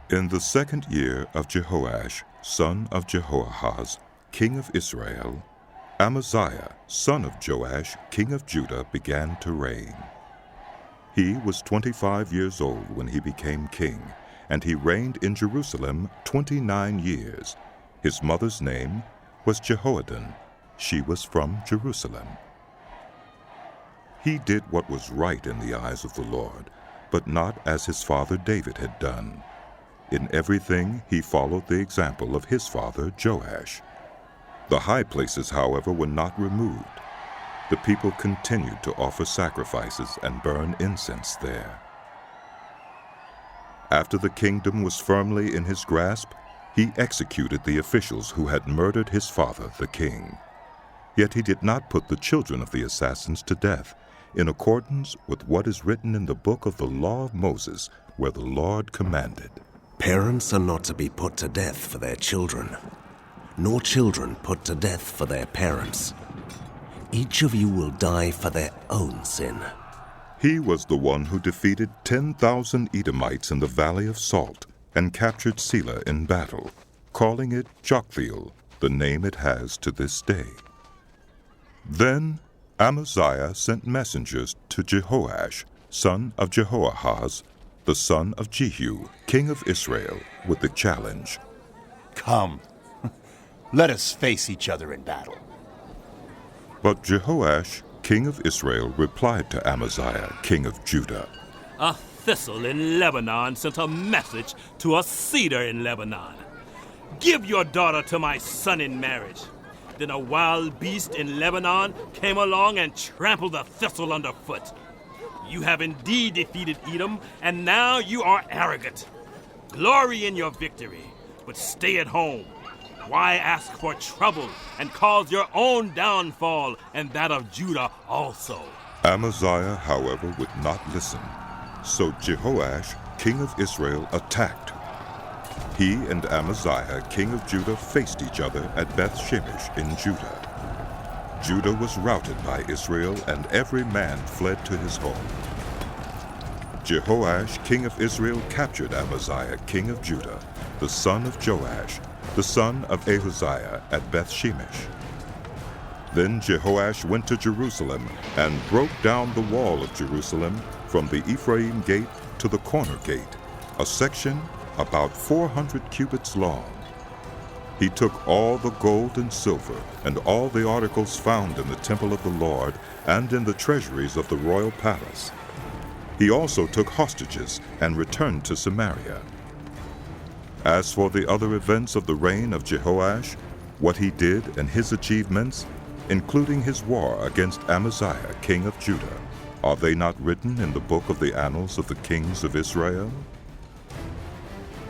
In the 2nd year of Jehoash, son of Jehoahaz, king of Israel, Amaziah, son of Joash, king of Judah, began to reign. He was 25 years old when he became king, and he reigned in Jerusalem 29 years. His mother's name was Jehoaddan. She was from Jerusalem. He did what was right in the eyes of the Lord, but not as his father David had done. In everything he followed the example of his father Joash. The high places, however, were not removed. The people continued to offer sacrifices and burn incense there. After the kingdom was firmly in his grasp, he executed the officials who had murdered his father, the king. Yet he did not put the children of the assassins to death, in accordance with what is written in the book of the law of Moses, where the Lord commanded, Parents are not to be put to death for their children, nor children put to death for their parents. Each of you will die for their own sin. He was the one who defeated 10,000 Edomites in the Valley of Salt and captured Selah in battle, calling it Joktheel, the name it has to this day. Then Amaziah sent messengers to Jehoash, son of Jehoahaz, the son of Jehu, king of Israel, with the challenge, Come, let us face each other in battle. But Jehoash, king of Israel, replied to Amaziah, king of Judah, A thistle in Lebanon sent a message to a cedar in Lebanon. Give your daughter to my son in marriage. Then a wild beast in Lebanon came along and trampled the thistle underfoot. You have indeed defeated Edom, and now you are arrogant. Glory in your victory, but stay at home. Why ask for trouble and cause your own downfall and that of Judah also? Amaziah, however, would not listen. So Jehoash, king of Israel, attacked. He and Amaziah, king of Judah, faced each other at Beth-Shemesh in Judah. Judah was routed by Israel, and every man fled to his home. Jehoash, king of Israel, captured Amaziah, king of Judah, the son of Joash, the son of Ahaziah, at Beth-Shemesh. Then Jehoash went to Jerusalem and broke down the wall of Jerusalem from the Ephraim gate to the corner gate, a section about 400 cubits long. He took all the gold and silver and all the articles found in the temple of the Lord and in the treasuries of the royal palace. He also took hostages and returned to Samaria. As for the other events of the reign of Jehoash, what he did and his achievements, including his war against Amaziah, king of Judah, are they not written in the book of the annals of the kings of Israel?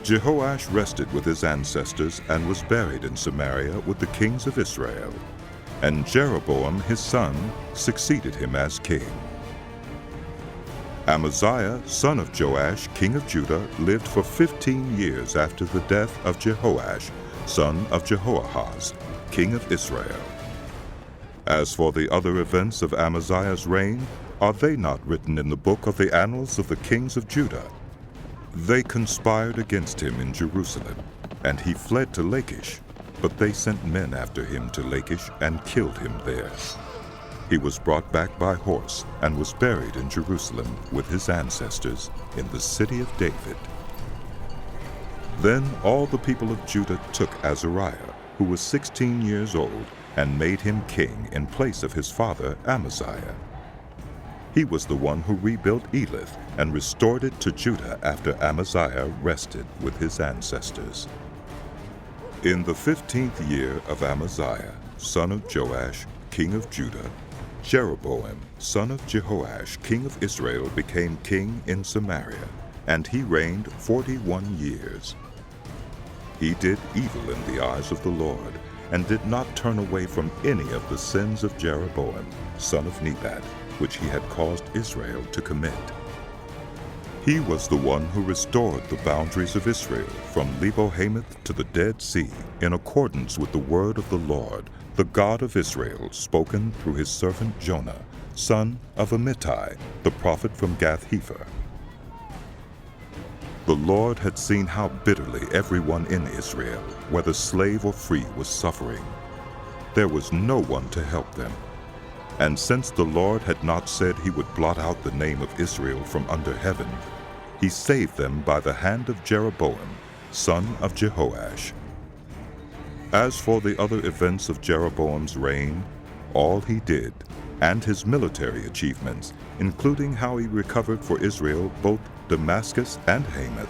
Jehoash rested with his ancestors and was buried in Samaria with the kings of Israel, and Jeroboam his son succeeded him as king. Amaziah, son of Joash, king of Judah, lived for 15 years after the death of Jehoash, son of Jehoahaz, king of Israel. As for the other events of Amaziah's reign, are they not written in the book of the annals of the kings of Judah? They conspired against him in Jerusalem, and he fled to Lachish, but they sent men after him to Lachish and killed him there. He was brought back by horse and was buried in Jerusalem with his ancestors in the city of David. Then all the people of Judah took Azariah, who was 16 years old, and made him king in place of his father Amaziah. He was the one who rebuilt Elith and restored it to Judah after Amaziah rested with his ancestors. In the 15th year of Amaziah, son of Joash, king of Judah, Jeroboam, son of Jehoash, king of Israel, became king in Samaria, and he reigned 41 years. He did evil in the eyes of the Lord, and did not turn away from any of the sins of Jeroboam, son of Nebat, which he had caused Israel to commit. He was the one who restored the boundaries of Israel from Lebo-Hamath to the Dead Sea, in accordance with the word of the Lord, the God of Israel, spoken through his servant Jonah, son of Amittai, the prophet from Gath-Hepher. The Lord had seen how bitterly everyone in Israel, whether slave or free, was suffering. There was no one to help them. And since the Lord had not said he would blot out the name of Israel from under heaven, he saved them by the hand of Jeroboam, son of Jehoash. As for the other events of Jeroboam's reign, all he did, and his military achievements, including how he recovered for Israel both Damascus and Hamath,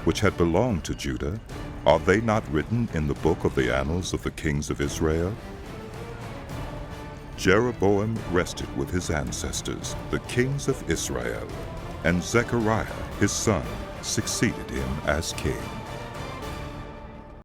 which had belonged to Judah, are they not written in the book of the annals of the kings of Israel? Jeroboam rested with his ancestors, the kings of Israel, and Zechariah his son succeeded him as king.